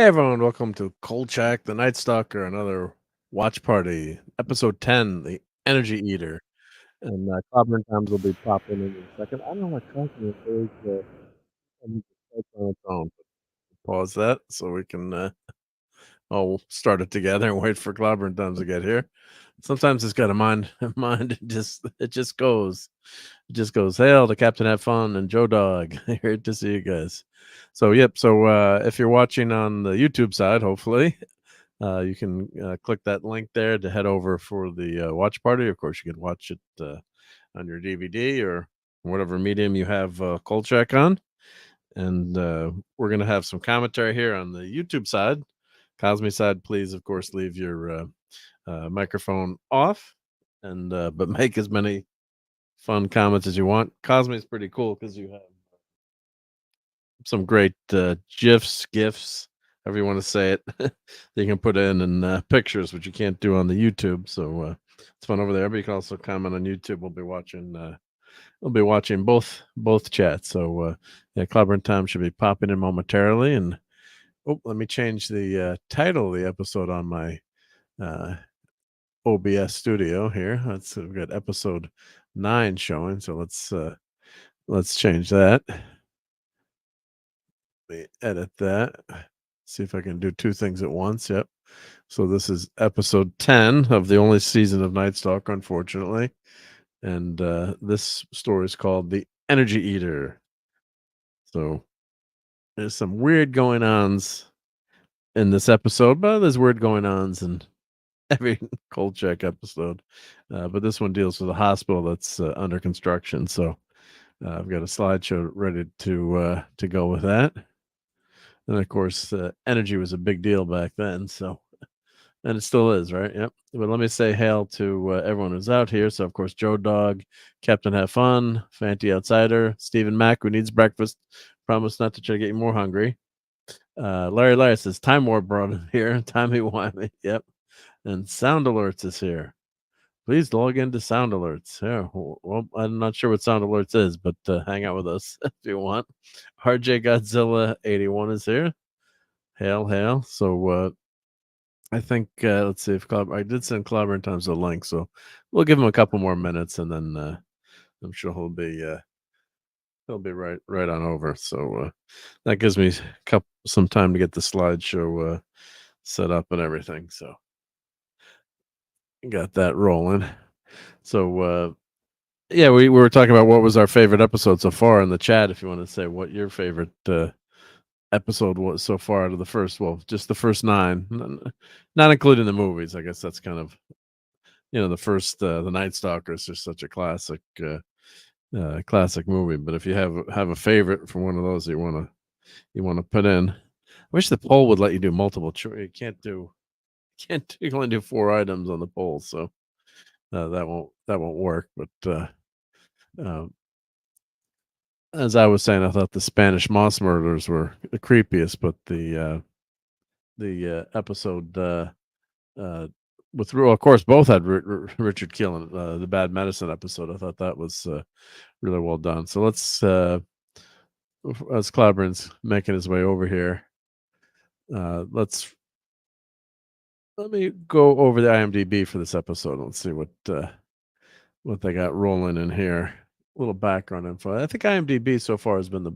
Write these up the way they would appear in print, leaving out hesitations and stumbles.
Hey everyone, welcome to Kolchak, the Night Stalker, another watch party, episode 10, the Energy Eater. And Clobbering Times will be popping in a second. I don't know why talking is I need to type on its own. Pause that so we can all start it together and wait for Clobbering Times to get here. Sometimes it's got a mind, mind. It just goes. It just goes. Hail to Captain Have Fun and Joe Dog. Here to see you guys. So yep. So if you're watching on the YouTube side, hopefully you can click that link there to head over for the watch party. Of course, you can watch it on your DVD or whatever medium you have Kolchak on. And we're going to have some commentary here on the YouTube side. Cosme side, please, of course, leave your microphone off and but make as many fun comments as you want. Cosme is pretty cool because you have some great gifs, however you want to say it, that you can put in and pictures, which you can't do on the YouTube. So it's fun over there. But you can also comment on YouTube. We'll be watching both chats. So yeah, Clobber and Tom should be popping in momentarily. And oh, let me change the title of the episode on my uh, OBS studio here. We've got episode 9 showing. So let's change that. Let me edit that. See if I can do two things at once. Yep. So this is episode 10 of the only season of Night Stalker, unfortunately. And this story is called The Energy Eater. So there's some weird going ons in this episode, but there's weird going ons in every cold check episode. But this one deals with a hospital that's under construction. So I've got a slideshow ready to go with that. And of course, energy was a big deal back then. So and it still is, right? Yep. But let me say hail to everyone who's out here. So, of course, Joe Dog, Captain Have Fun, Fanty Outsider, Stephen Mack, who needs breakfast. Promise not to try to get you more hungry. Larry says, Time Warp brought him here. Timey Wimey. Yep. And Sound Alerts is here. Please log into Sound Alerts. Yeah, well, I'm not sure what Sound Alerts is, but hang out with us if you want. RJ Godzilla 81 is here. Hail, hail. So, I think let's see if I did send Clobber in times a link, so we'll give him a couple more minutes, and then I'm sure he'll be right on over. So that gives me some time to get the slideshow set up and everything. So got that rolling. So yeah, we were talking about what was our favorite episode so far in the chat. If you want to say what your favorite episode was so far out of the first, well, just the first 9, not including the movies. I guess that's kind of the first the Night Stalker is just such a classic movie. But if you have a favorite from one of those that you want to put in, I wish the poll would let you do multiple choice. You can't you can only do 4 items on the poll, so that won't work. But as I was saying, I thought the Spanish moss murders were the creepiest, but the episode with of course both had Richard Kiel in the Bad Medicine episode. I thought that was really well done. So let's as Clobber's making his way over here, let me go over the IMDb for this episode. Let's see what they got rolling in here. A little background info. I think IMDb so far has been the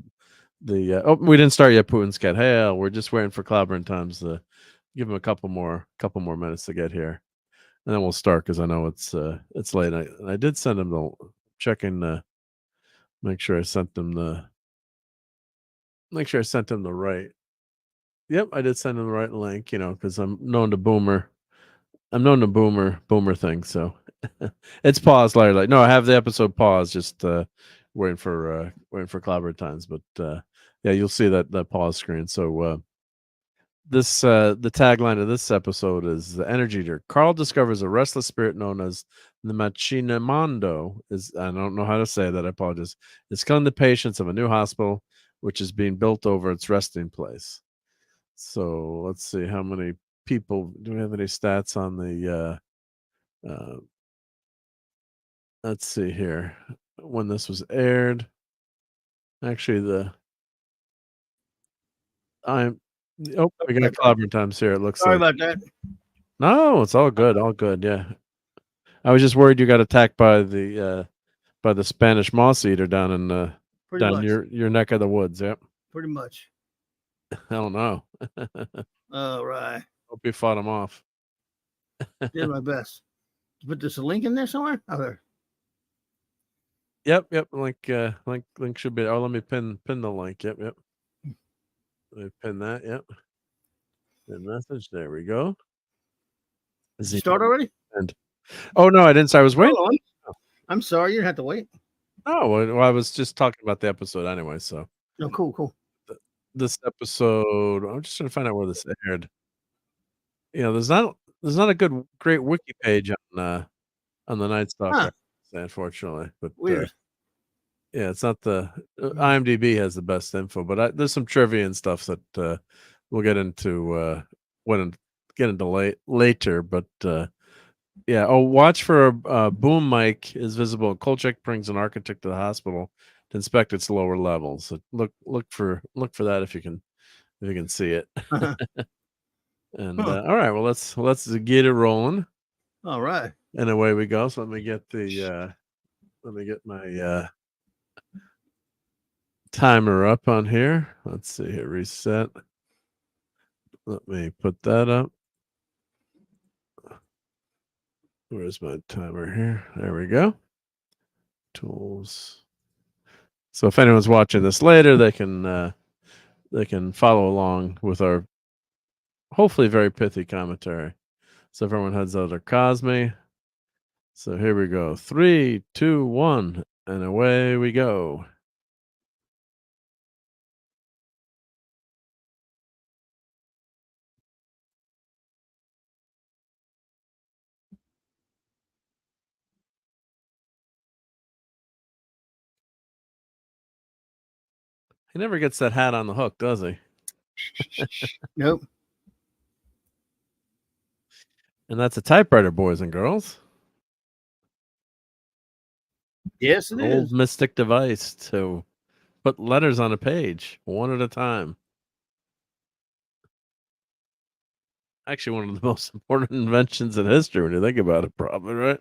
oh, we didn't start yet. Putin's cat. Hell, we're just waiting for Clobber and Times to give him a couple more minutes to get here, and then we'll start because I know it's late. I did send him the checking. Make sure I sent him the right. Yep, I did send him the right link. Because I'm known to boomer. I'm known to boomer things. So it's paused, Larry. Like, no, I have the episode paused. Just waiting for Clobber Times. But yeah, you'll see that pause screen. So this the tagline of this episode is the Energy Eater. Carl discovers a restless spirit known as the Machinamando. I don't know how to say that. I apologize. It's killing the patients of a new hospital, which is being built over its resting place. So let's see how many people. Do we have any stats on the? Let's see here. When this was aired, actually Oh, we got Okay. clobbering times here, it looks Sorry like. about that. No, it's all good, yeah. I was just worried you got attacked by the Spanish moss eater down in, Pretty down much. your neck of the woods, yep. Pretty much. Hell no. All right. Hope you fought him off. Did my best. Put this a link in there somewhere? Oh, there. Yep, yep, link should be, oh, let me pin the link, yep. Let me pin that, yep. Pin message, there we go. Did you Z start already? and oh, no, I didn't, so I was waiting. Oh, I'm sorry. You didn't have to wait. Oh, well, I was just talking about the episode anyway, so No, cool, cool. th this episode, I'm just trying to find out where this aired. You know, there's not a great wiki page on the Night Huh. Stalker, unfortunately, but, Weird. yeah, it's not the Mm. IMDb has the best info, but there's some trivia and stuff that, we'll get into, when get into later, but, yeah. Oh, watch for a boom mic is visible. Kolchak brings an architect to the hospital to inspect its lower levels. So look for that if you can see it. And Huh. all right, well let's get it rolling, All right. and away we go. So let me get my timer up on here. Let's see here, reset. Let me put that up. Where's my timer here? There we go. Tools. So if anyone's watching this later, they can follow along with our hopefully very pithy commentary. So everyone heads out to Cosme. So here we go. 3, 2, 1, and away we go. He never gets that hat on the hook, does he? Nope. And that's a typewriter, boys and girls. Yes, it An old is. mystic device to put letters on a page, one at a time. Actually, one of the most important inventions in history when you think about it, probably, right?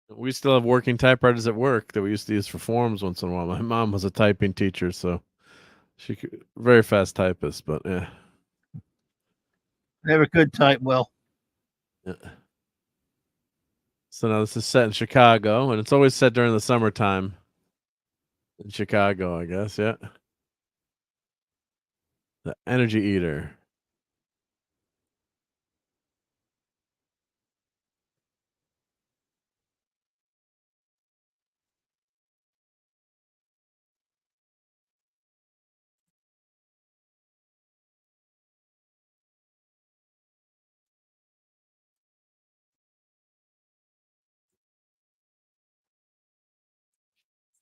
But we still have working typewriters at work that we used to use for forms once in a while. My mom was a typing teacher, so she could, very fast typist, but yeah. Never could type well. Yeah. So now this is set in Chicago, and it's always set during the summertime in Chicago, I guess. Yeah. The Energy Eater.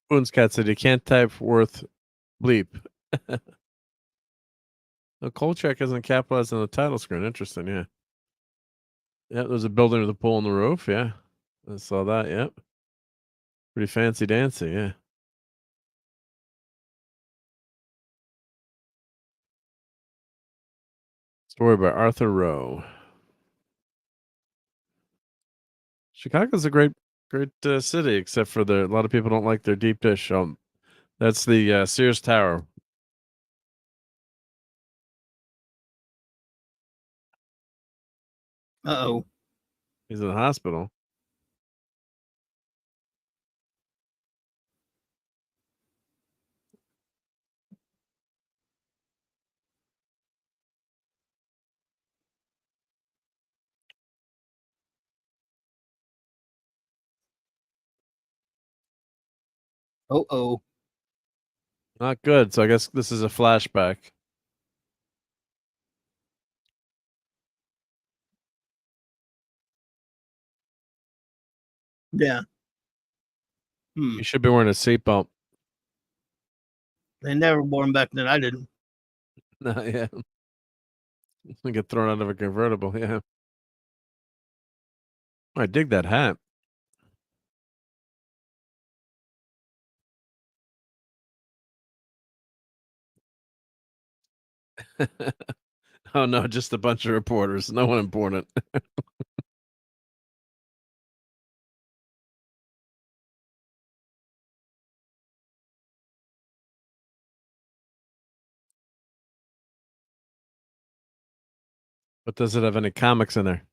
Spoon's cat said you can't type worth bleep. The Kolchak isn't capitalized on the title screen. Interesting, yeah. Yeah, there's a building with a pool on the roof. Yeah, I saw that. Yep, pretty fancy dancy. Yeah. Story by Arthur Rowe. Chicago's a great city, except for a lot of people don't like their deep dish. That's the Sears Tower. Uh-oh. He's in the hospital. Oh. Not good. So I guess this is a flashback. Yeah. Hmm. You should be wearing a seatbelt. They never wore them back then. I didn't. Yeah. Get thrown out of a convertible. Yeah. I dig that hat. Oh, no, just a bunch of reporters, no one important. But does it have any comics in there?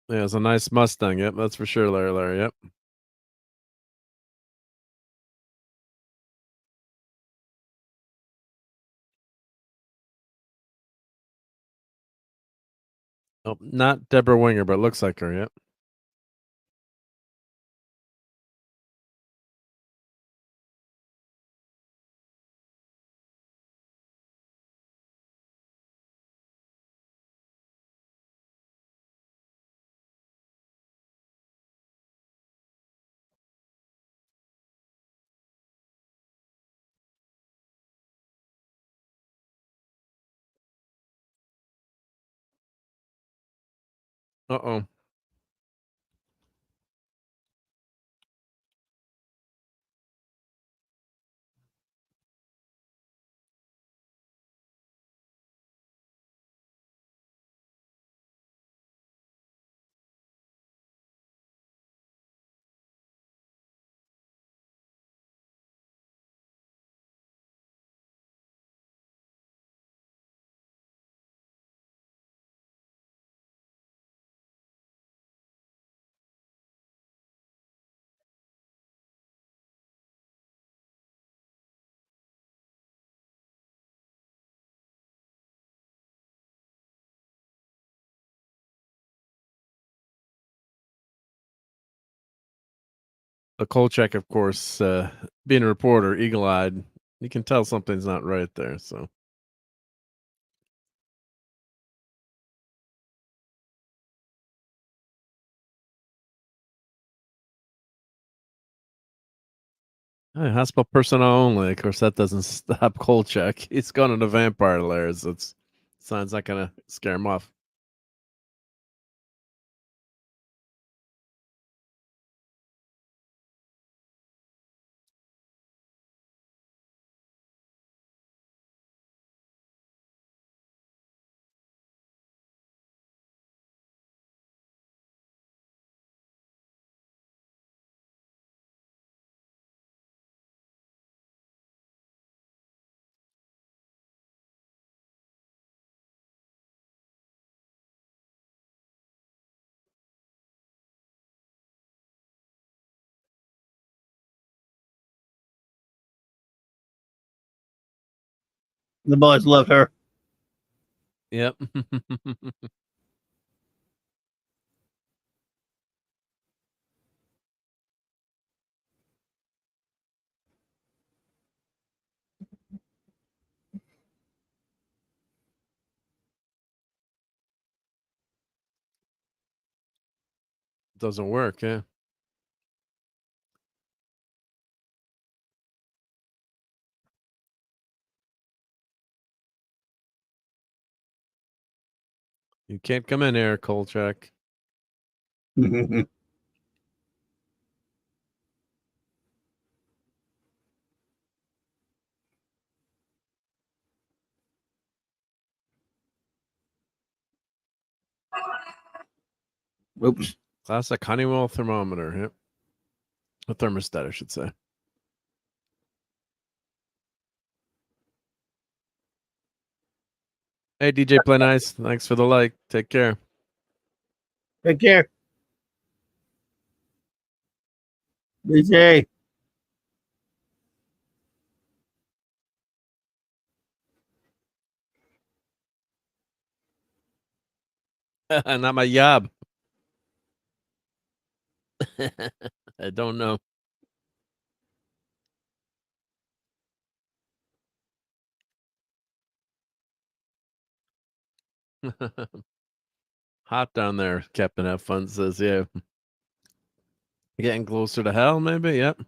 Yeah, it's a nice Mustang, yep, that's for sure, Larry, yep. Oh, not Deborah Winger, but looks like her, yep. Uh-oh. The Kolchak, of course, being a reporter, eagle-eyed, you can tell something's not right there, so hey, hospital personnel only, of course, that doesn't stop Kolchak. He's gone into vampire lairs, it's sounds not gonna scare him off. The boys love her. Yep. Doesn't work, yeah. You can't come in here, Kolchak. Oops. Classic Honeywell thermometer, yep. A thermostat, I should say. Hey, DJ Play Nice, thanks for the like. Take care. Take care. BJ. Not my yob. I don't know. Hot down there, Captain Have Fun says, yeah. Getting closer to hell, maybe? Yep.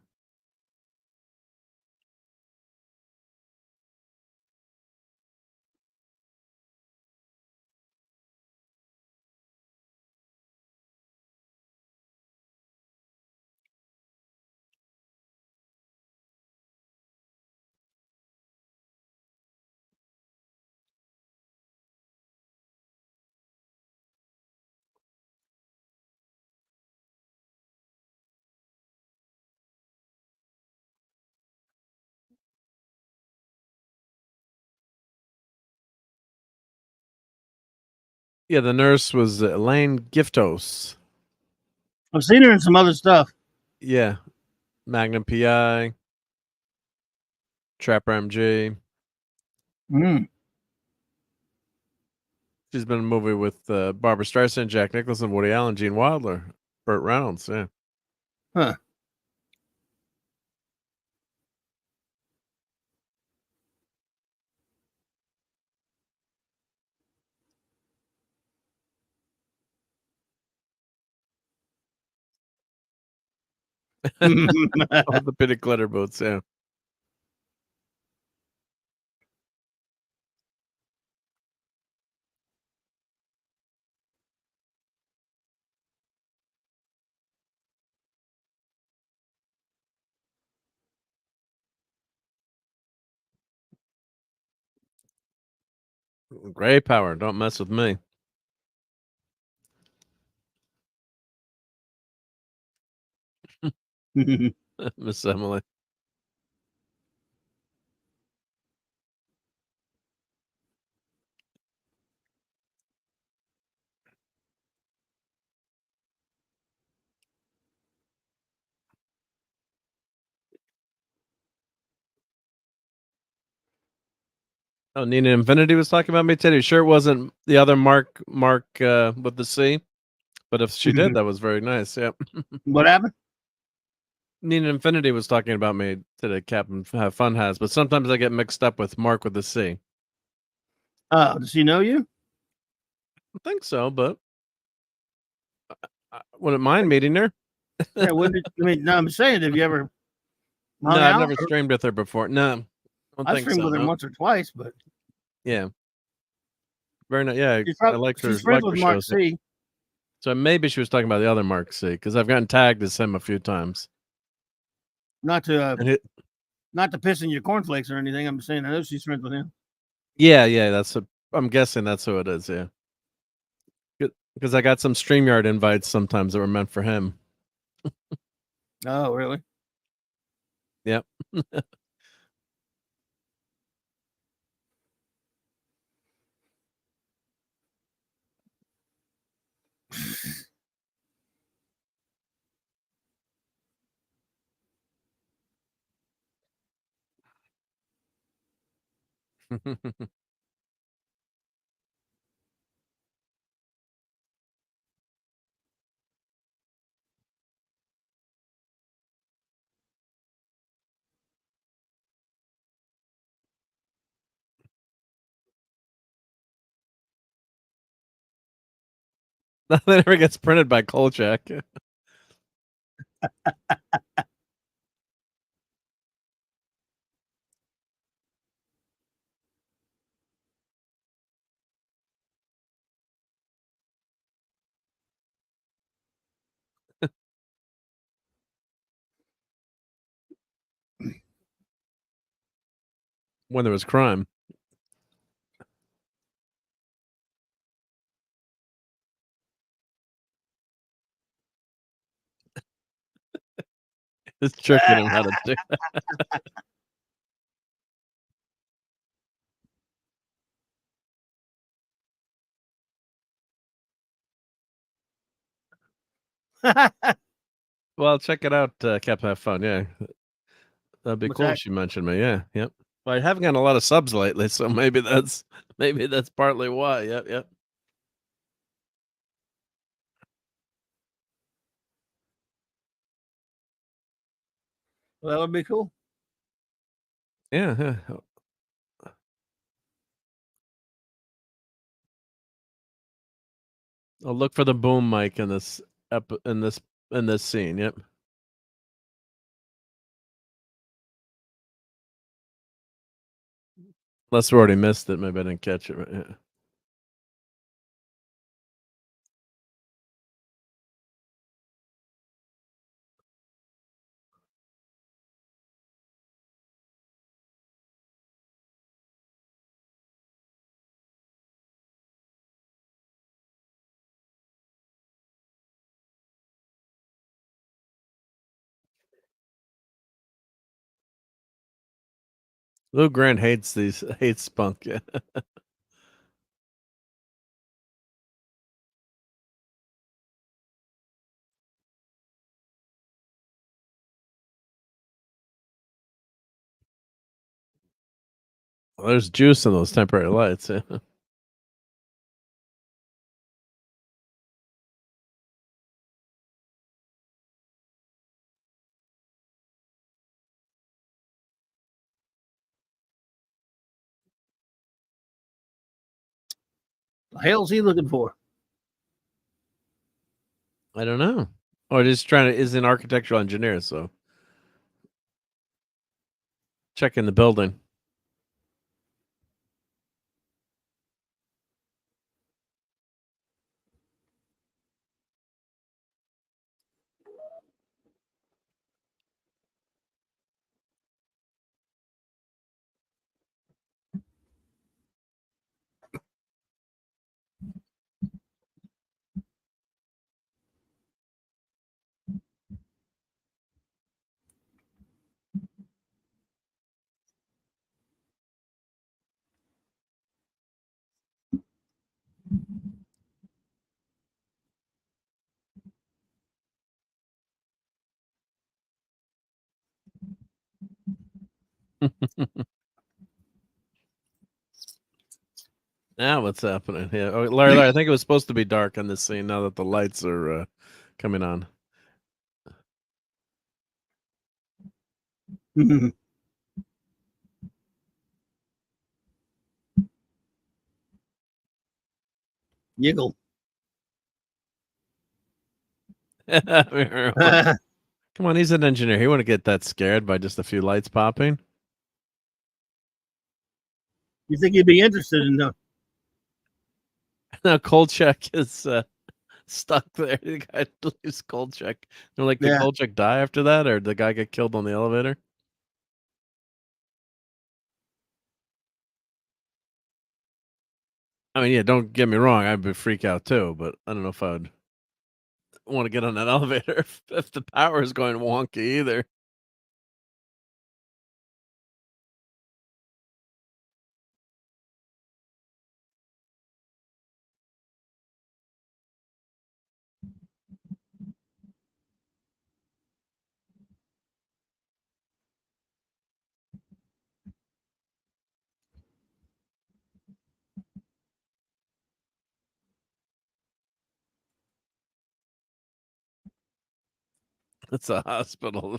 Yeah, the nurse was Elaine Giftos. I've seen her in some other stuff. Yeah. Magnum PI, Trapper MG. Mm. She's been in a movie with Barbara Streisand, Jack Nicholson, Woody Allen, Gene Wilder, Burt Reynolds. Yeah. Huh. Orthopedic glitter boots. Yeah. Gray power. Don't mess with me. Miss Emily. Oh, Nina Infinity was talking about me today. Sure, it wasn't the other Mark with the C, but if she did, that was very nice. Yep. What happened? Nina Infinity was talking about me today. Captain Have Fun has, but sometimes I get mixed up with Mark with the C. Oh, does she know you? I think so, but I wouldn't mind meeting her. Yeah, when did, I mean, no, I'm saying, have you ever No, hung I've out? never streamed with her before. No, I don't I've think streamed so. with her No. once or twice, but Yeah, very nice. Yeah, I liked she's her. friends Liked with her Mark shows. Yeah. C. So maybe she was talking about the other Mark C because I've gotten tagged as him a few times. Not to And it, not to piss in your cornflakes or anything. I'm saying I know she's friends with him. yeah, that's what I'm guessing. That's who it is. Yeah, because I got some StreamYard invites sometimes that were meant for him. Oh, really? Yep. Nothing ever gets printed by Kolchak. When there was crime. Just tricking him how to do. Well, check it out, Captain Have Fun. Yeah, that'd be What's cool if that? she mentioned me. Yeah, yep. Well, I haven't gotten a lot of subs lately, so maybe that's partly why. Yep. Well, that would be cool. Yeah. Oh, look for the boom mic in this in this scene. Yep. Unless we already missed it, maybe I didn't catch it. Right? Yeah. Lou Grant hates Spunk. Yeah. Well, there's juice in those temporary lights. Yeah. The hell's he looking for? I don't know. Or just trying to is an architectural engineer, so checking the building. Now what's happening? Yeah. Oh, Larry, I think it was supposed to be dark in this scene now that the lights are coming on. Yiggle. Come on, he's an engineer. He wouldn't get that scared by just a few lights popping. You think he'd be interested in Now Kolchak is stuck there. The guy leaves Kolchak. They're like, did Yeah. Kolchak die after that, or did the guy get killed on the elevator? I mean, yeah, don't get me wrong. I'd be freak out too, but I don't know if I'd want to get on that elevator if the power is going wonky either. It's a hospital.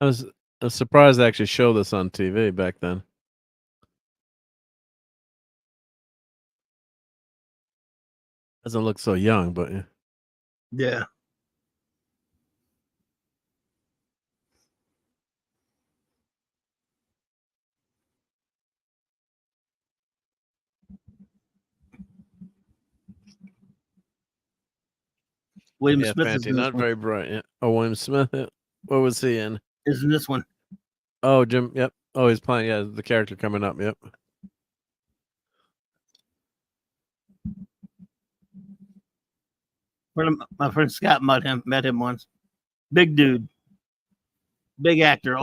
I was, I was surprised they actually show this on TV back then. Doesn't look so young, but yeah. Yeah. William Yeah, Smith is Fancy, in this not one. very bright. Yeah. Oh, William Smith. Yeah. What was he in? Is in this one. Oh, Jim. Yep. Oh, he's playing. Yeah, the character coming up. Yep. My friend Scott met him once. Big dude, big actor. Oh,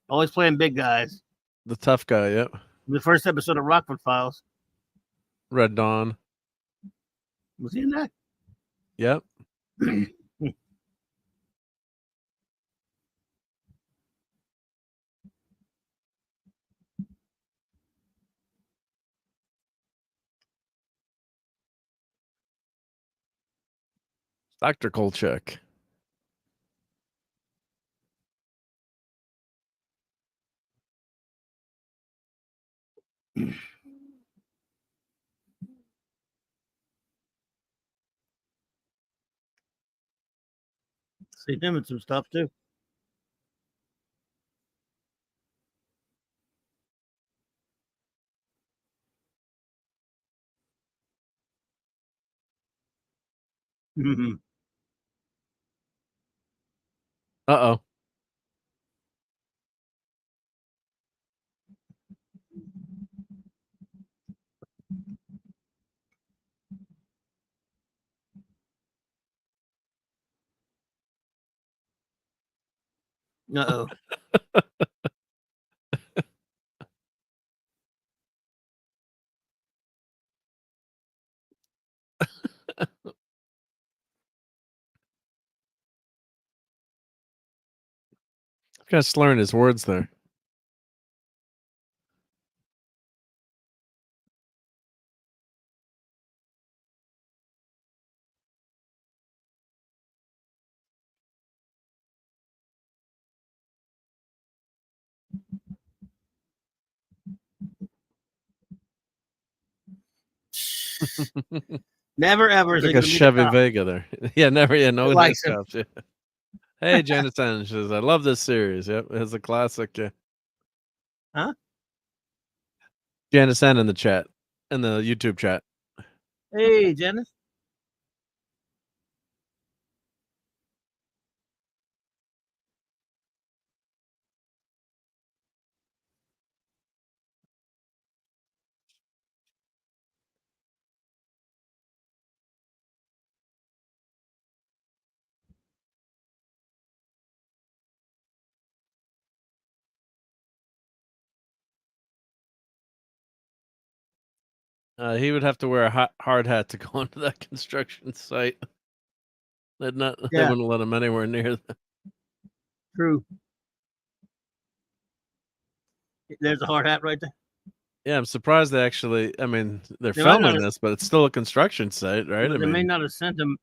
Always playing big guys. the tough guy. Yep. The first episode of Rockford Files. Red Dawn. Was he in that? Yep. Dr. Kolchak. See him in some stuff too. Mhm. Uh-oh. Uh-oh. Kind of slurring his words there. Never ever Look is he like a gonna meet a Chevy cop Vega there. Yeah, never. Yeah, that no one has likes him. cops. Yeah. Hey, Janice Ann says, I love this series. Yep, it's a classic. Huh? Janice Ann in the chat, in the YouTube chat. Hey, Janice. He would have to wear a hard hat to go into that construction site. They'd not. They Yeah, wouldn't let him anywhere near. true. There's a hard hat right there. Yeah, I'm surprised they actually. I mean, they're They might not filming have, this, but it's still a construction site, right? I they may mean, not have sent him.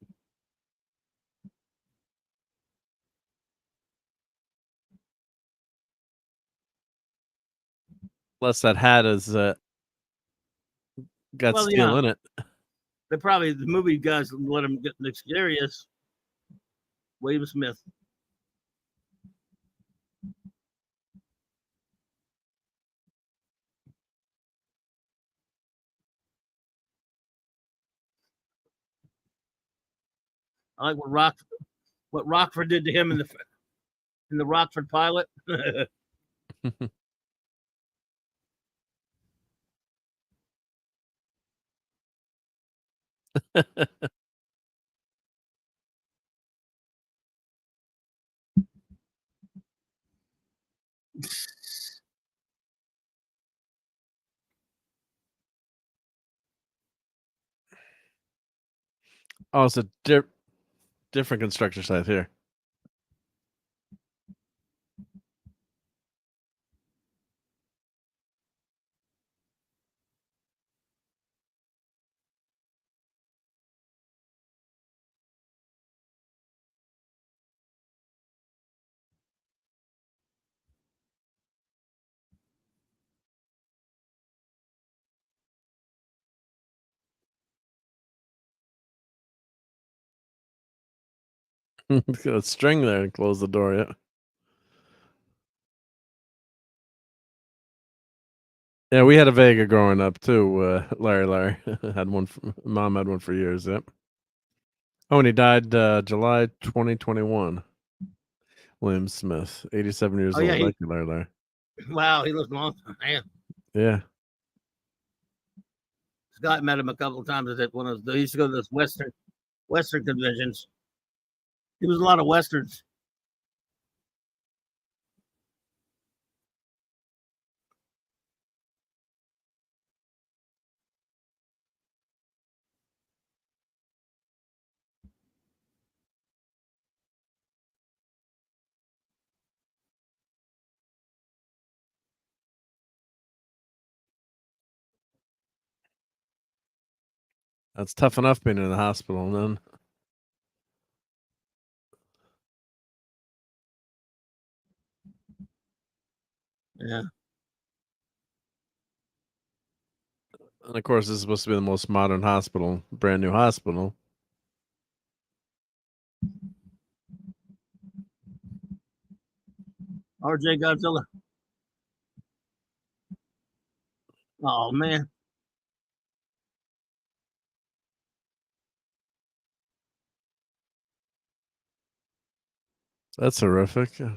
unless that hat has got Well, yeah, steel in it. they probably the movie guys let him get the scariest. William Smith. I like what Rockford did to him in the Rockford pilot. Oh, it's a different construction site here. Got a string there and close the door. Yeah. Yeah, we had a Vega growing up too. Larry had one. Mom had one for years. Yep. Oh, and he died July 2021. William Smith, 87 years Oh yeah, old. he Thank you, Larry. wow, he lived a long time. Man, Yeah. Scott met him a couple of times at one of those. They used to go to those Western conventions. He was a lot of westerns. That's tough enough being in the hospital, and then Yeah. And of course, this is supposed to be the most modern hospital, brand new hospital. RJ Godzilla. Oh man. That's horrific. Yeah.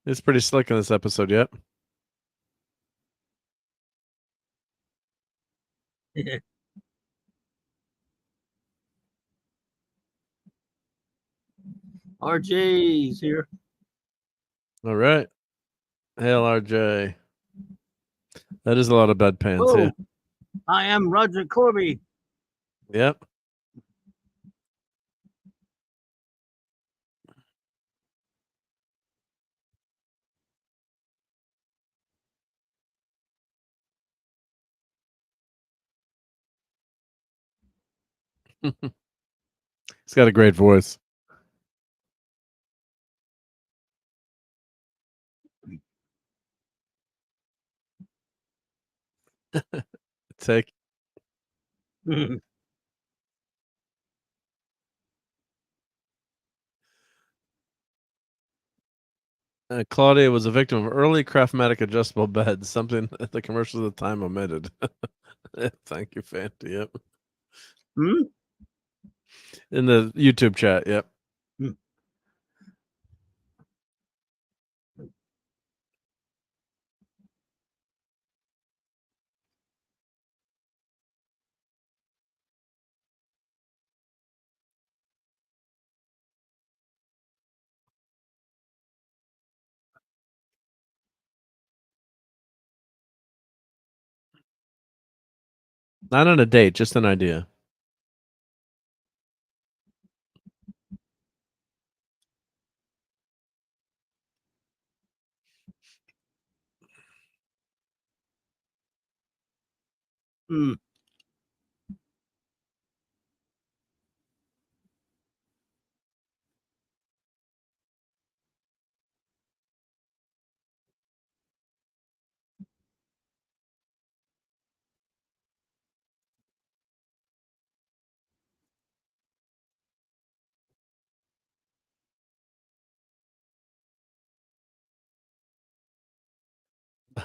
It's pretty slick in this episode, yet. RJ's here. All right. Hail, RJ. That is a lot of bedpans, yeah. Oh, I am Roger Corby. Yep. He's got a great voice. Take Claudia was a victim of early Craftmatic adjustable beds, something the commercials at the time omitted. Thank you, Fanty. Yep. Hmm? In the YouTube chat, yep. Hmm. Not on a date, just an idea. Hmm.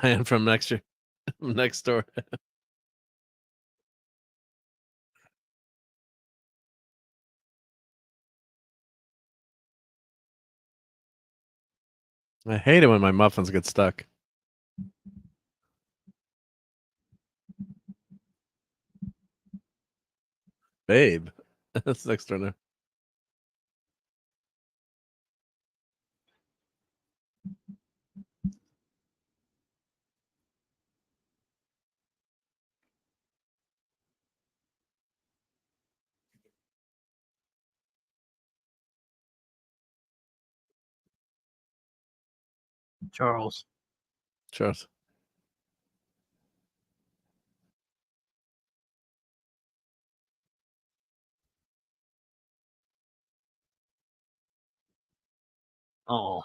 I am from next year, next door. I hate it when my muffins get stuck. Babe. That's next door now. Charles. Charles. Oh.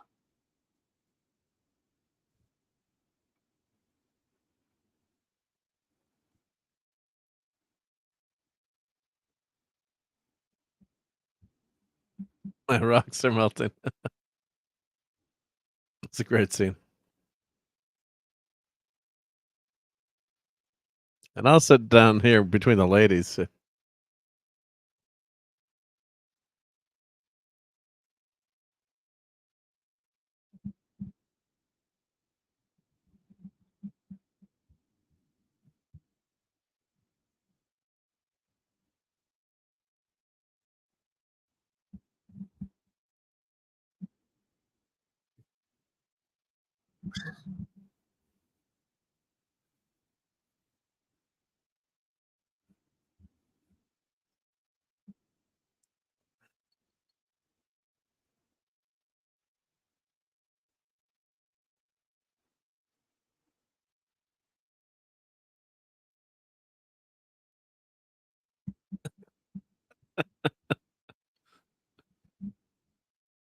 My rocks are melting. It's a great scene. And I'll sit down here between the ladies.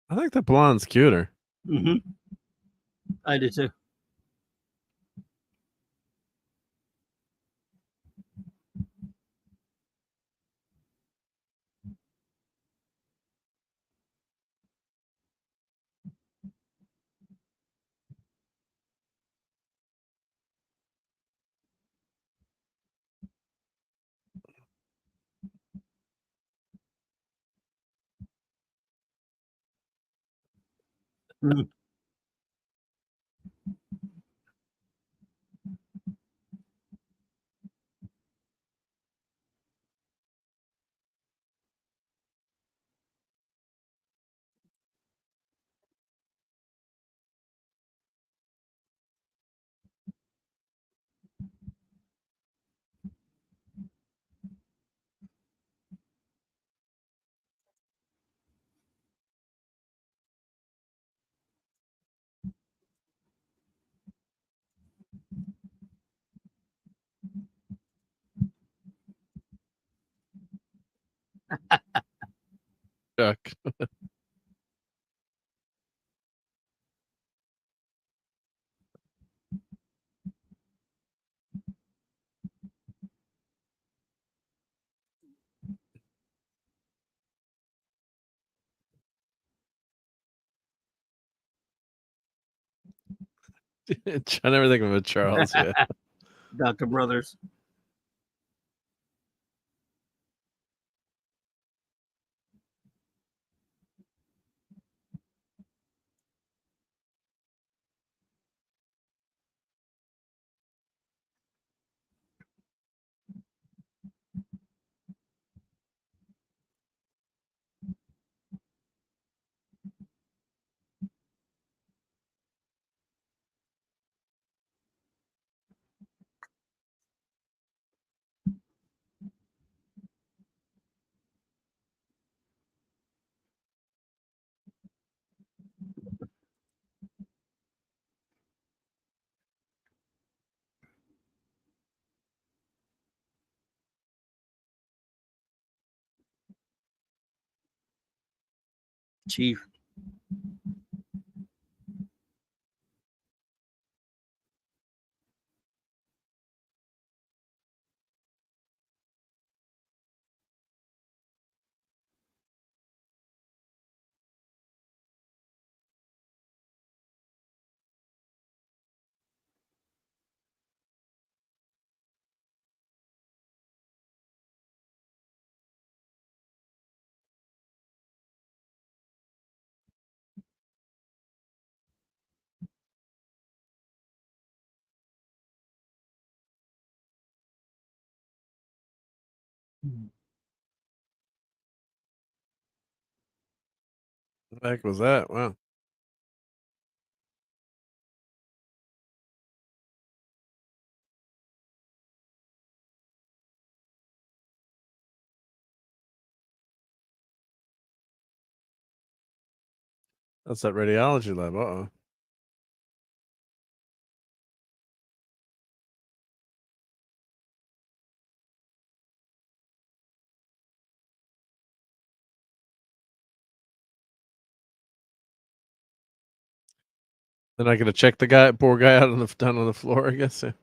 I think the blonde's cuter. Hmm. I do too. Mhm. Chuck. I never think of a Charles. Yeah. Dr. Brothers. Chief. What the heck was that? Wow. That's that radiology lab. Uh-oh. They're not gonna check the poor guy out on the down on the floor, I guess. Yeah.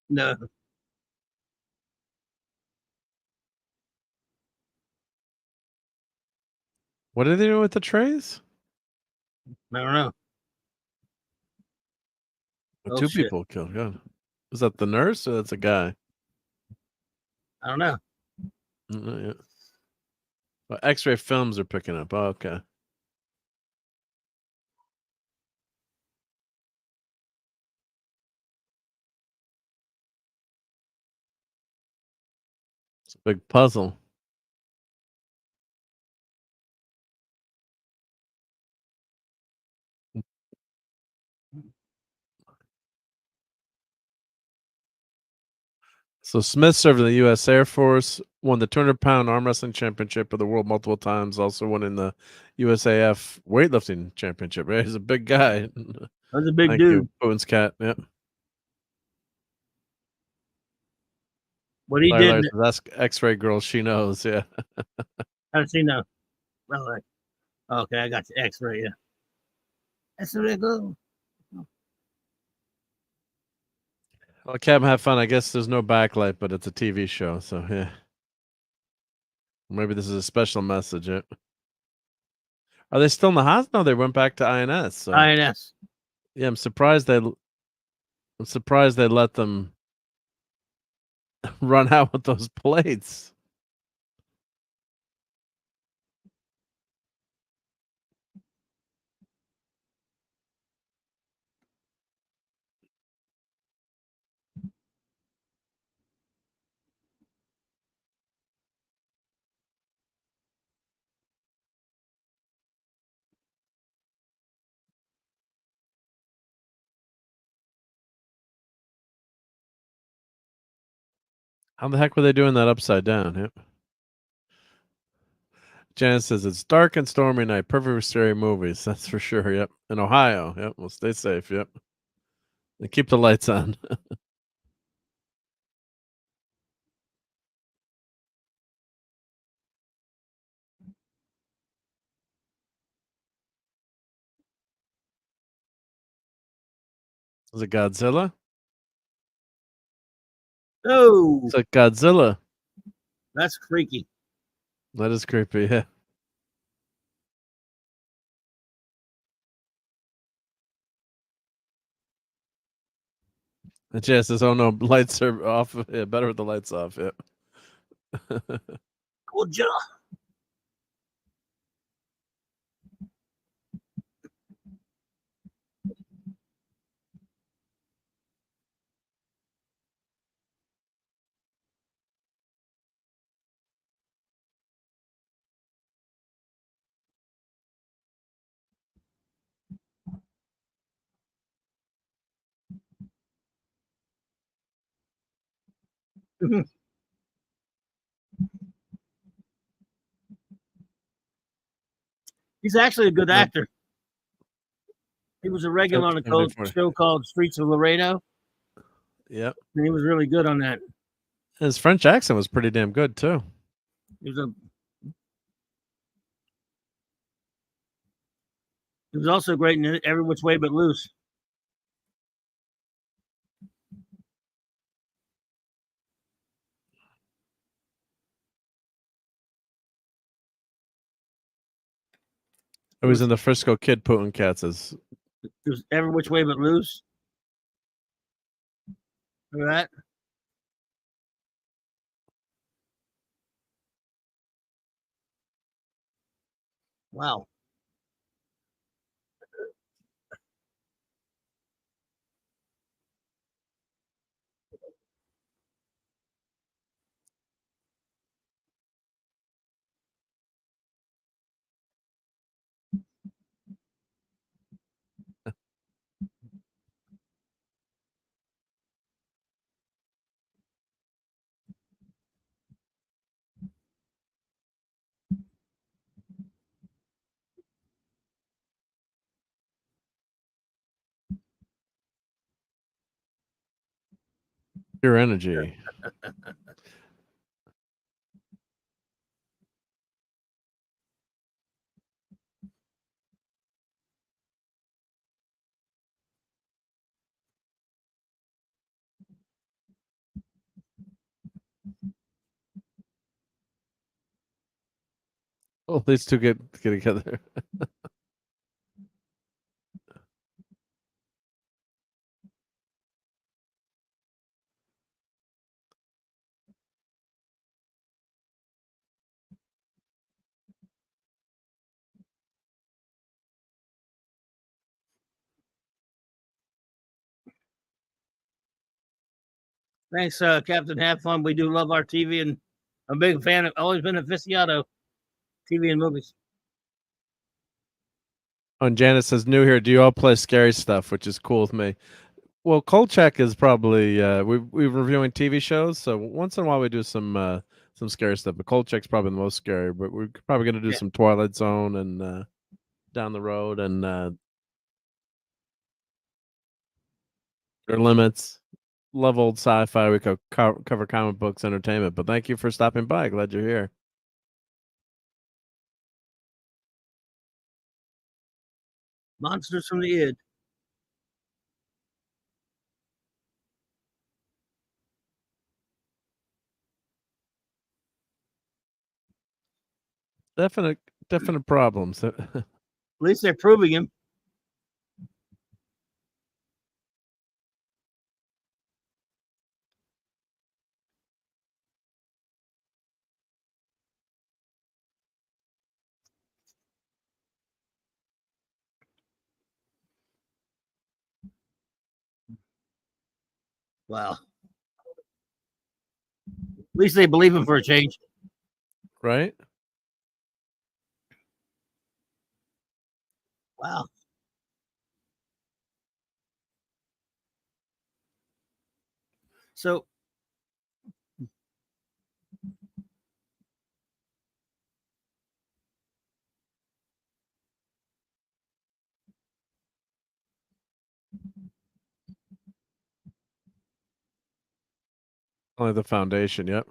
No, What did they do with the trays? I don't know. Oh Two shit. people killed. God. Was that the nurse or that's a guy? I don't know. Yeah. Well, X-ray films are picking up. Oh, okay. It's a big puzzle. So Smith served in the U.S. Air Force, won the 200-pound arm wrestling championship of the world multiple times, also winning the USAF weightlifting championship. Right? He's a big guy. That's a big Thank you, dude. Putin's cat. Yeah. What he Larry did, Larry says, "Ask X-ray girl. She knows." Yeah. I don't see no. Well, okay, I got the X-ray. Yeah, that's where they go. Well, Captain, have fun. I guess there's no backlight, but it's a TV show, so yeah. Maybe this is a special message. Yeah. Are they still in the hospital? No, they went back to INS. So INS. yeah, I'm surprised they let them run out with those plates. How the heck were they doing that upside down? Yep. Janice says it's dark and stormy night. Perfect for scary movies. That's for sure. Yep. In Ohio. Yep. Well, stay safe. Yep. And keep the lights on. Is it Godzilla? Oh, It's like Godzilla. that's freaky. That is creepy. Yeah. And Janice says, "Oh no, lights are off. Yeah, better with the lights off." Yep. Cool job. He's actually a good Yep. actor. He was a regular on a 1740. show called Streets of Laredo, Yep. and he was really good on that. His French accent was pretty damn good too. He was a. He was also great in Every Which Way But Loose. It was in the Frisco Kid Putin Cats. It was Every Which Way But Loose. Remember that? Wow. Pure energy. Oh, these two get together. Thanks, Captain. Have fun. We do love our TV, and I'm a big fan. Of, always been aficionado TV and movies. And Janet says, "New here. Do you all play scary stuff?" Which is cool with me. Well, Kolchak is probably, we're reviewing TV shows, so once in a while we do some scary stuff, but Kolchak's probably the most scary, but we're probably gonna do Yeah. some Twilight Zone and, down the road and, Their Limits. Love old sci-fi, we cover comic books, entertainment, but thank you for stopping by, glad you're here. Monsters from the Id. Definite definite problems. At least they're proving him. Wow. At least they believe him for a change. Right? Wow. So Only the foundation, yep.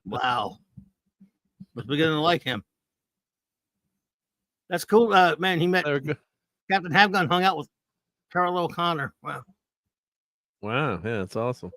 wow. Was beginning to like him. That's cool. Man, he met There we go. Captain Havgun hung out with Carol O'Connor. Wow. Wow, yeah, that's awesome.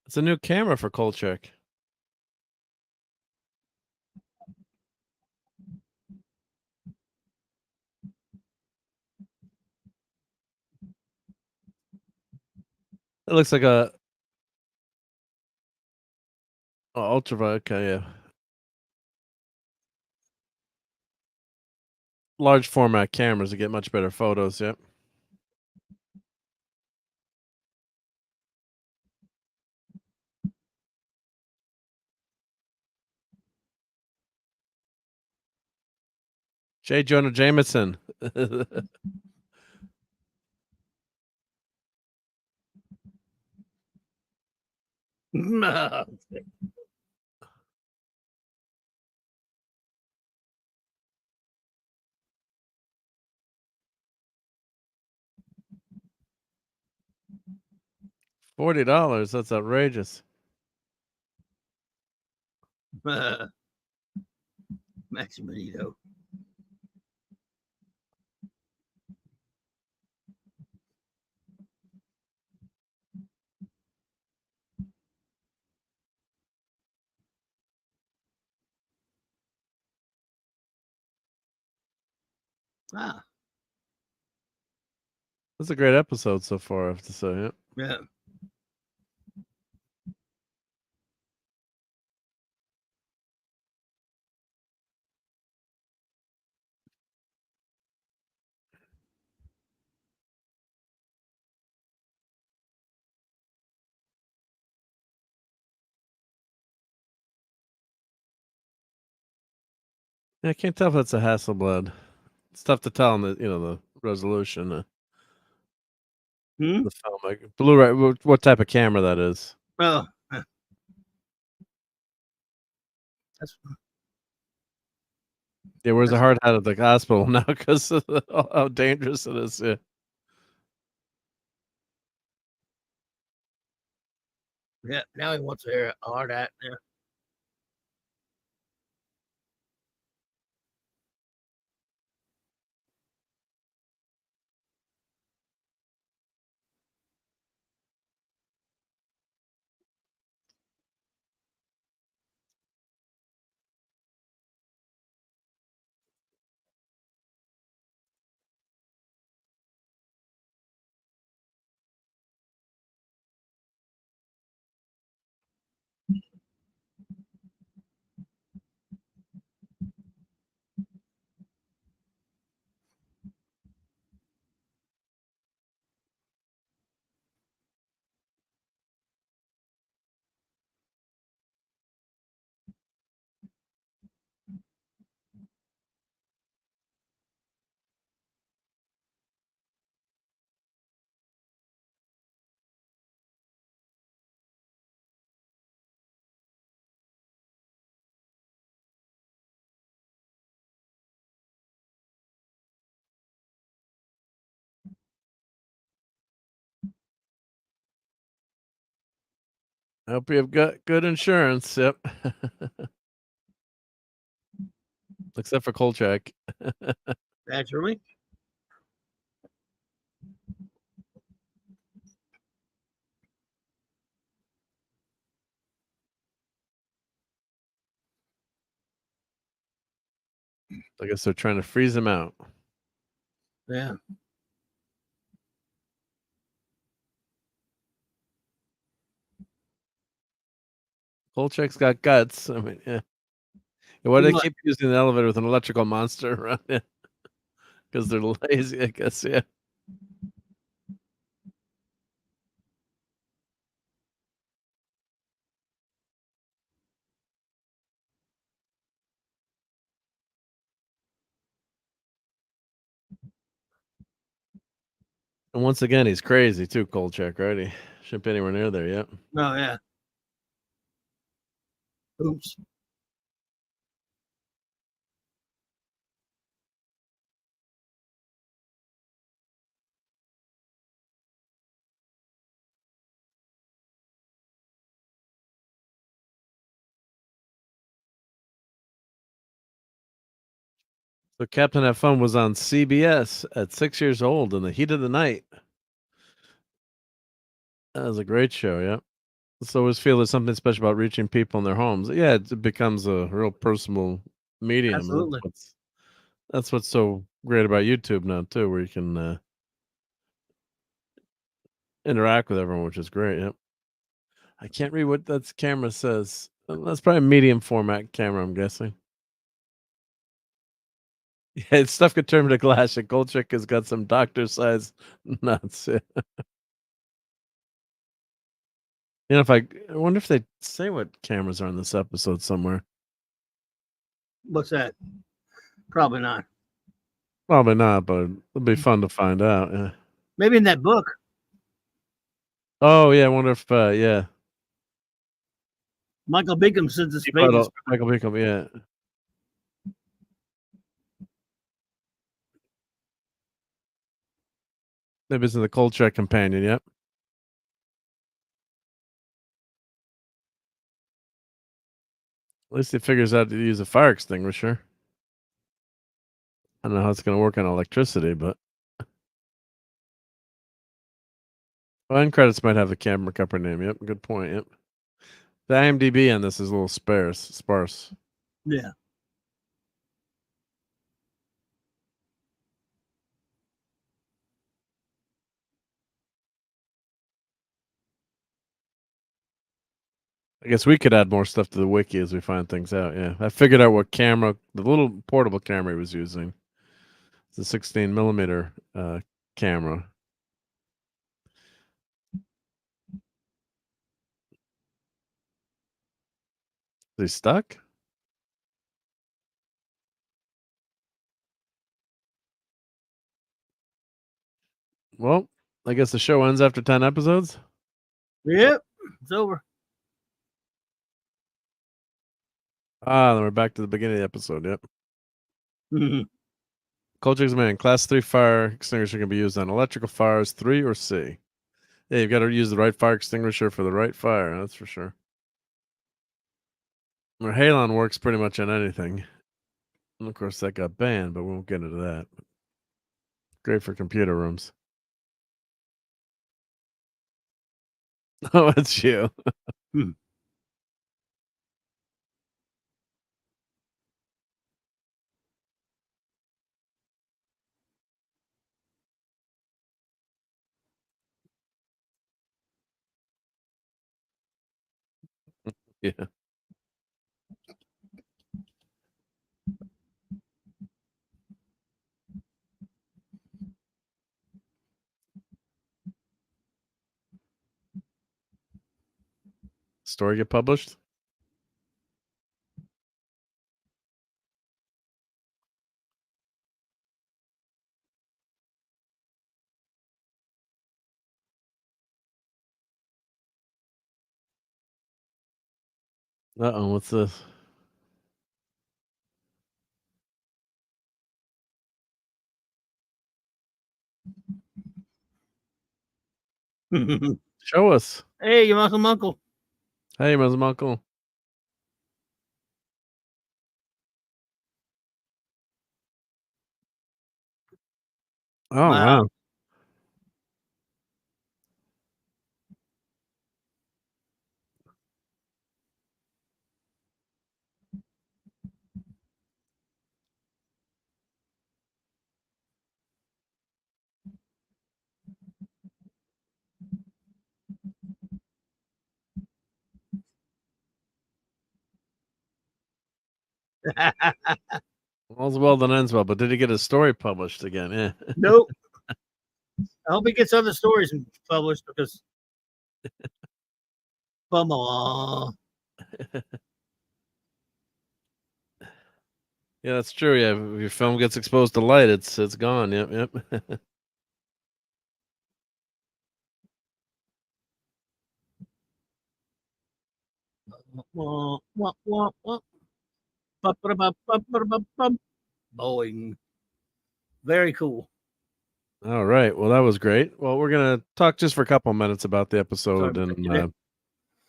It's a new camera for Kolchak. It looks like a ultraviolet, okay, yeah. Large format cameras to get much better photos, yep. J. Jonah Jameson. $40, that's outrageous. Max Benito. Ah, That's a great episode so far, I have to say, yeah. yeah. Yeah, I can't tell if it's a Hasselblad. It's tough to tell on the resolution, Hmm? the film, like, Blu-ray what type of camera that is. Oh, that's Yeah, where's the that's hard hat at the hospital now 'cause of how dangerous it is, yeah. yeah, now he wants to hear a hard hat, yeah. I hope you have got good insurance, yep. Except for Kolchak. Naturally. I guess they're trying to freeze him out. Yeah. Kolchak's got guts, I mean, yeah. Why do Too they much. keep using the elevator with an electrical monster around it? 'Cause they're lazy, I guess, yeah. And once again, he's crazy too, Kolchak, right? He shouldn't be anywhere near there yet. Oh, yeah. Oops. So Captain Have Fun was on CBS at 6 years old in the heat of the night. That was a great show, yeah. So I always feel there's something special about reaching people in their homes. Yeah, it becomes a real personal medium, and Absolutely. that's what's so great about YouTube now too, where you can, interact with everyone, which is great, yep. I can't read what that camera says. That's probably a medium format camera, I'm guessing. Yeah, stuff could turn to glass, and Kolchak has got some doctor size nuts, yeah. If I wonder if they say what cameras are in this episode somewhere. What's that? Probably not. Probably not, but it'll be fun to find out, yeah. Maybe in that book. Oh, yeah, I wonder if, yeah. Michael Bingham sends his He brought pages. up Michael Bingham, yeah. Maybe it's in the Kolchak Companion, yep. At least he figures out to use a fire extinguisher. I don't know how it's gonna work on electricity, but well, end credits might have the camera company name, yep, good point, yep. The IMDb on this is a little sparse. Yeah. I guess we could add more stuff to the wiki as we find things out, yeah. I figured out what camera the little portable camera he was using. It's a 16 millimeter, camera. Is he stuck? Well, I guess the show ends after 10 episodes? Yep, it's over. Ah, then we're back to the beginning of the episode, yep. Mhm. Kolchak's man, class 3 fire extinguisher can be used on electrical fires, 3 or C. Yeah, you've gotta use the right fire extinguisher for the right fire, that's for sure. Or halon works pretty much on anything. And of course, that got banned, but we won't get into that. Great for computer rooms. Oh, it's you. Hmm. Yeah. Story get published? Uh-oh, what's this? Show us. Hey, your Muslim uncle. Hey, Muslim uncle. Oh, Wow. wow. All's well that ends well, but did he get his story published again? Yeah. Nope. I hope he gets other stories published because come on. Yeah, that's true, yeah, if your film gets exposed to light, it's gone, yep, yep. Wah, wah, wah, wah. Ba-ba-da-ba-ba-ba-da-ba-bum. Boing. Very cool. Alright, well, that was great. Well, we're gonna talk just for a couple minutes about the Sorry episode about and, you there.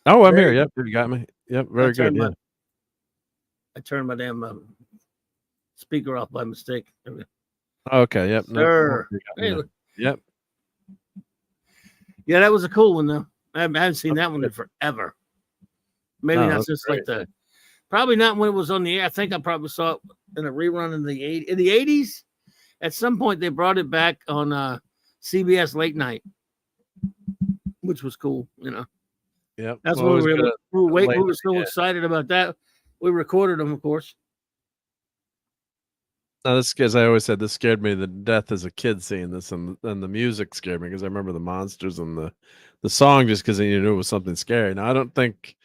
oh, I'm here, Very yep, you got me. Yep, I very good, turned yeah. my I turned my damn speaker off by mistake. Okay, yep, nope, nope, Sir. you got me Hey, now. Yep. yeah, that was a cool one though. I haven't seen Okay, that one good. in forever. Maybe No, not that's since like great. the probably not when it was on the air. I think I probably saw it in a rerun in the 80s. At some point they brought it back on CBS late night, which was cool, you know. Yep, That's well, when we always were good able at we late were so night, excited about that. We recorded them, of course. no, this as I always said, this scared me to death as a kid seeing this, and the music scared me because I remember the monsters and the song just because you knew it was something scary. Now, I don't think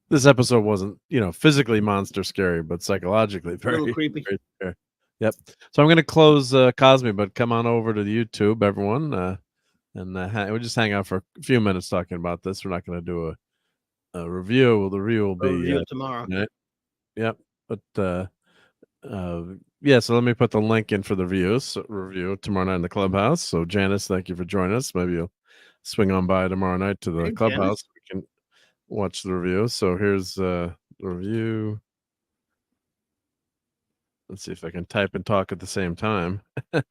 this episode wasn't, physically monster scary, but psychologically A little very, creepy. very scary. Yep. So I'm gonna close, Cosme, but come on over to the YouTube, everyone, and, we'll just hang out for a few minutes talking about this. We're not gonna do a review. Well, the review will We'll be, review it tomorrow. tonight. Yep. But, yeah, so let me put the link in for the review tomorrow night in the clubhouse. So Janice, thank you for joining us. Maybe you'll swing on by tomorrow night to the Hey, clubhouse. Janice. We can watch the review. So here's the review. Let's see if I can type and talk at the same time. It's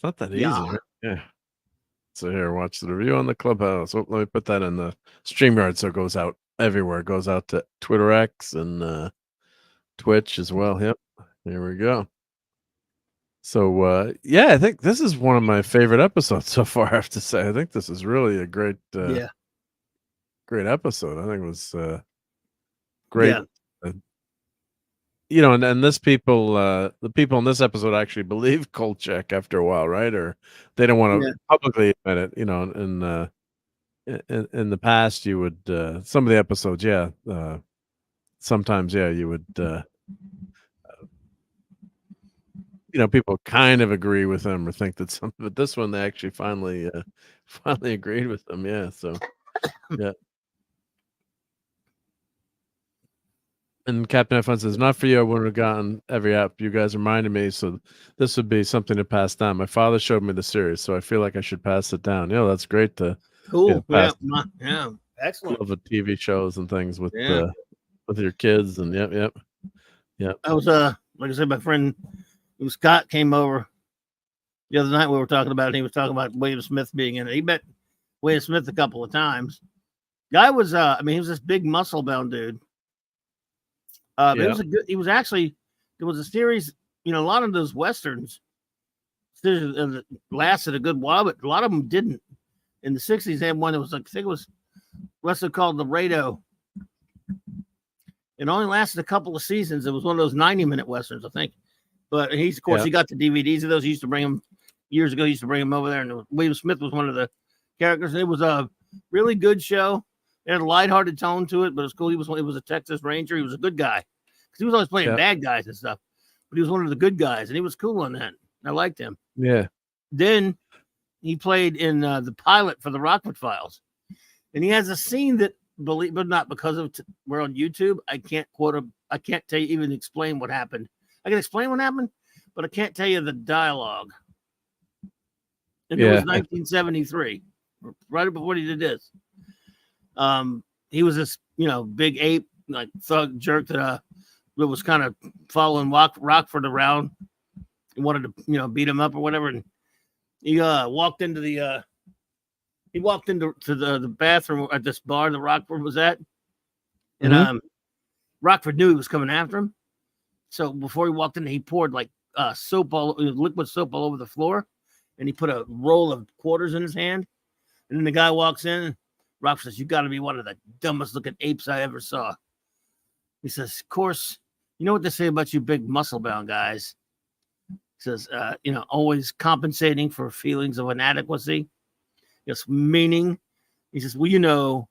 not that Yeah. easy, right? Yeah. So here, watch the review on the clubhouse. Oh, let me put that in the StreamYard so it goes out everywhere. It goes out to Twitter X and Twitch as well. Yep. Here we go. So yeah, I think this is one of my favorite episodes so far, I have to say. I think this is really a Yeah. great episode. I think it was great. Yeah. Uh, and this the people in this episode actually believe Kolchak after a while, right? Or they don't want Yeah. to publicly admit it. In the past, you would some of the episodes, yeah. Sometimes, yeah, you would people kind of agree with him or think that something, but this one they actually finally finally agreed with him. Yeah, so yeah. And Captain F1 says, "Not for you. I wouldn't have gotten every app. You guys reminded me, so this would be something to pass down. My father showed me the series, so I feel like I should pass it down." That's great to Cool. Yeah. pass Yeah. Excellent. love of TV shows and things Yeah. with your kids and yep. I was like I said, my friend Scott came over the other night. We were talking about it. And he was talking about William Smith being in it. He met William Smith a couple of times. Guy was he was this big muscle bound dude. It was a good. He was actually there was a series. A lot of those westerns lasted a good while, but a lot of them didn't. In the '60s, they had one that was like I think it was wrestler called Laredo. It only lasted a couple of seasons. It was one of those 90-minute westerns, I think. But he got the DVDs of those. He used to bring them years ago. He used to bring them over there, and William Smith was one of the characters. And it was a really good show. It had a lighthearted tone to it, but it was cool. It was a Texas Ranger. He was a good guy because he was always playing bad guys and stuff. But he was one of the good guys, and he was cool on that. I liked him. Yeah. Then he played in the pilot for the Rockford Files, and he has a scene that, believe it or not, because of we're on YouTube, I can't quote him. I can't tell you, even explain what happened. I can explain what happened, but I can't tell you the dialogue. And it was 1973, right before he did this. He was this, big ape, like thug jerk that was kind of following Rockford around and wanted to, beat him up or whatever. And he walked into the the bathroom at this bar that Rockford was at. And Rockford knew he was coming after him. So before he walked in, he poured like liquid soap all over the floor, and he put a roll of quarters in his hand. And then the guy walks in. Rockford says, "You got to be one of the dumbest looking apes I ever saw." He says, "Of course, you know what they say about you big muscle bound guys." He says, always compensating for feelings of inadequacy. Yes, meaning. He says, "Well,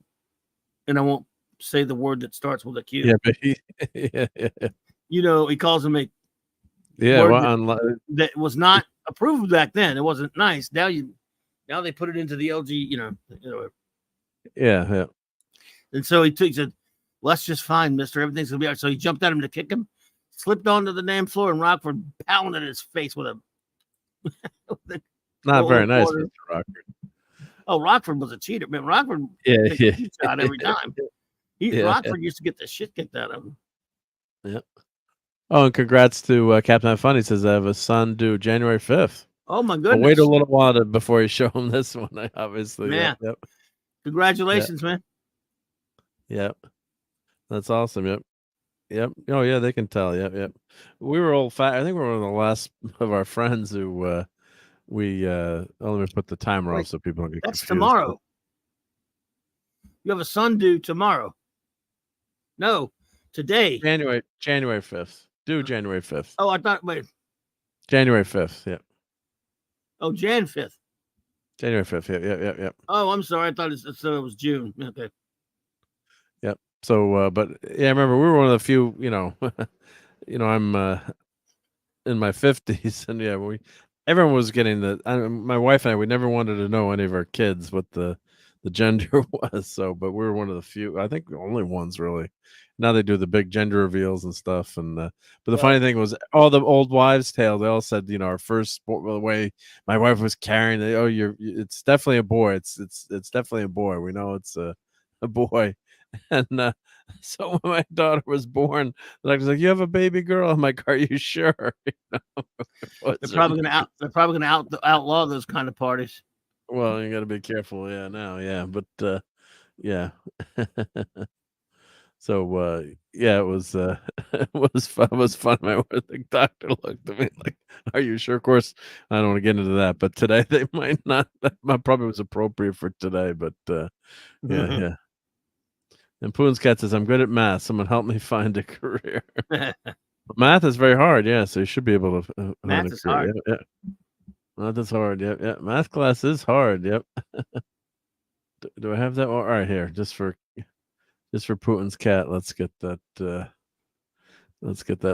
and I won't say the word that starts with a Q." Yeah, but he calls him a that was not approved back then. It wasn't nice. Now they put it into the LG, Yeah. And so he said, "Let's just find Mister. Everything's gonna be all right." So he jumped at him to kick him, slipped onto the damn floor, and Rockford pounded his face with a not very nice, Mr. Rockford. Oh, Rockford was a cheater, man. Rockford shot every time. Rockford used to get the shit kicked out of him. Yep. Oh, and congrats to Captain Funny. Says I have a son due January 5th. Oh my goodness! I'll wait a little while before you show him this one. Obviously, yeah. Yep. Congratulations, man. Yep, that's awesome. Yep. Oh yeah, they can tell. Yep. We were old fat. I think we were one of the last of our friends who we let me put the timer off so people don't get confused. That's tomorrow. You have a son due tomorrow. No, today. January 5th. Due January 5th. Oh, I thought January 5th. Yep. Oh, Jan 5th. January 5th. Yep. Oh, I'm sorry. I thought it was June. Okay. Yep. So, but yeah, I remember we were one of the few. I'm in my 50s, and everyone was getting my wife and I. We never wanted to know any of our kids what the gender was. So, but we were one of the few. I think the only ones really. Now they do the big gender reveals and stuff. And but the funny thing was, all the old wives' tale. They all said, our first the way my wife was carrying. It's definitely a boy. It's definitely a boy. We know it's a boy. And so when my daughter was born, the doctor's like, "You have a baby girl." I'm like, "Are you sure?" They're probably gonna outlaw those kind of parties. Well, you got to be careful, but yeah. So it was it was fun. The doctor looked at me like, "Are you sure?" Of course, I don't want to get into that, but today they might not. That probably was appropriate for today, but yeah. And Poon's Cat says, "I'm good at math. Someone help me find a career." Math is very hard, so you should be able to math is hard. Yeah. Math is hard, yeah. Math class is hard, yep. Do I have that? All right, here, just for Putin's Cat. Let's get that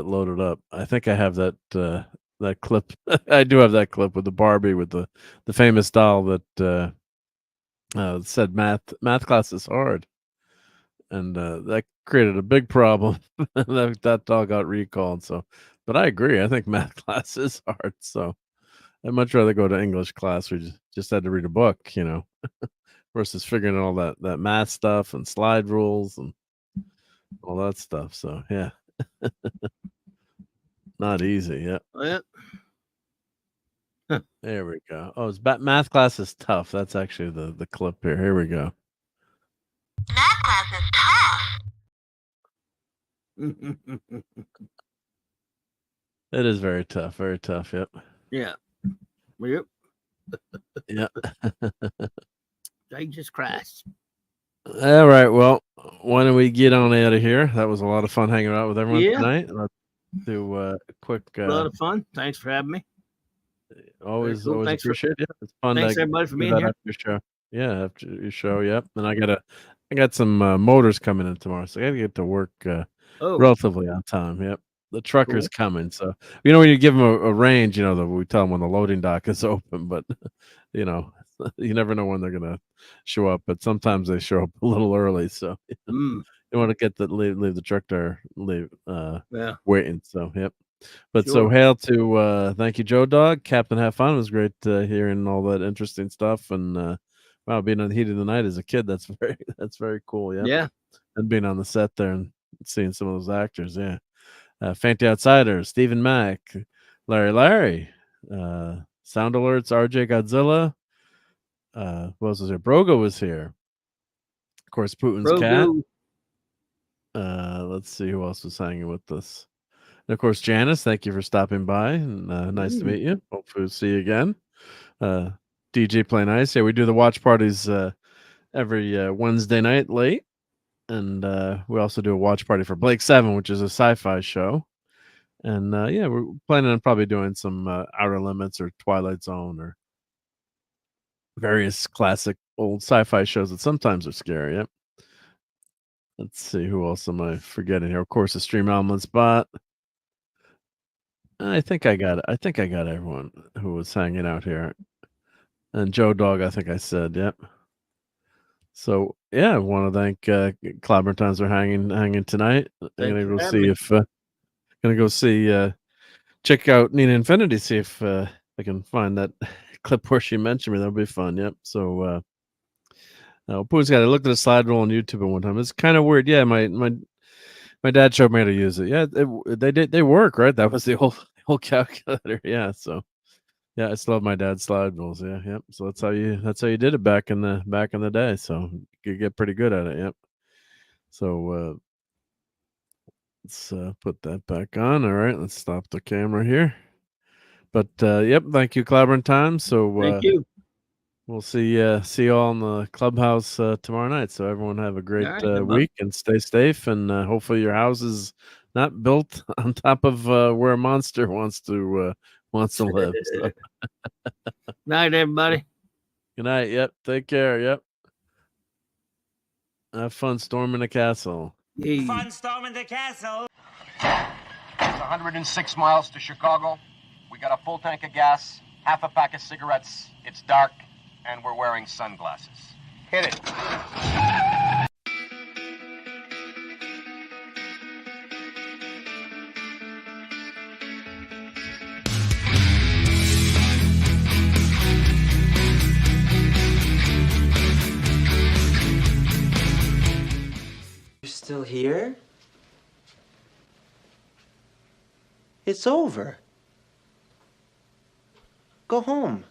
loaded up. I think I have that that clip. I do have that clip with the Barbie with the famous doll that said math class is hard, and that created a big problem. That doll got recalled. So, but I agree. I think math class is hard. So I'd much rather go to English class. We just had to read a book, versus figuring all that math stuff and slide rules and all that stuff. So yeah, not easy. Yeah. Yeah. There we go. Oh, math class is tough. That's actually the clip here. Here we go. Math class is tough. It is very tough. Very tough. Yep. Yeah. Yep. Yeah. I just crashed. All right. Well, why don't we get on out of here? That was a lot of fun hanging out with everyone tonight. Let's do a quick. A lot of fun. Thanks for having me. Always cool. appreciate it. It's fun. Thanks everybody for being here. After your show. Yeah, after your show. Yep. And I got some motors coming in tomorrow, so I got to get to work relatively on time. Yep. The trucker's coming, so when you give them a range, we tell them when the loading dock is open, but you never know when they're gonna show up. But sometimes they show up a little early, so you want to get leave the truck there, waiting. So yep. But so hail to thank you, Joe Dog, Captain Have Fun. It was great hearing all that interesting stuff, and wow, being on the heat of the night as a kid, that's very cool. Yeah, yeah, and being on the set there and seeing some of those actors, yeah. Fanty Outsiders, Stephen Mack, Larry, Sound Alerts, RJ Godzilla. Who else was here? Brogo was here. Of course, Putin's cat. Let's see who else was hanging with us. And of course, Janice, thank you for stopping by. And nice to meet you. Hopefully we'll see you again. DJ Play Nice. Yeah, we do the watch parties every Wednesday night late. And we also do a watch party for Blake 7, which is a sci-fi show. And yeah, we're planning on probably doing some Outer Limits or Twilight Zone or various classic old sci-fi shows that sometimes are scary. Yep. Let's see, who else am I forgetting here? Of course, the Stream Element Spot. I think I got everyone who was hanging out here. And Joe Dog, I think I said, yep. So yeah, I want to thank Clobber Times for hanging tonight. I'm gonna go see check out Nina Infinity, see if I can find that clip where she mentioned me. That'll be fun. Yep. So Pooh's got. I looked at a slide rule on YouTube at one time. It's kind of weird. Yeah, my dad showed me how to use it. Yeah, they work, right? That was the whole calculator. Yeah. So yeah, I still have my dad's slide rules. Yeah, yep. So that's how you did it back in the day. So you get pretty good at it. Yep. So let's put that back on. All right, let's stop the camera here. But yep, thank you, Clobbering Time. So thank you. We'll see you all in the clubhouse tomorrow night. So everyone have a great week and stay safe. And hopefully your house is not built on top of where a monster wants to live. So. Night, everybody. Good night. Yep. Take care. Yep. Have fun storming the castle. Hey. Fun storming the castle. It's 106 miles to Chicago. We got a full tank of gas, half a pack of cigarettes. It's dark, and we're wearing sunglasses. Hit it. You're still here? It's over. Go home.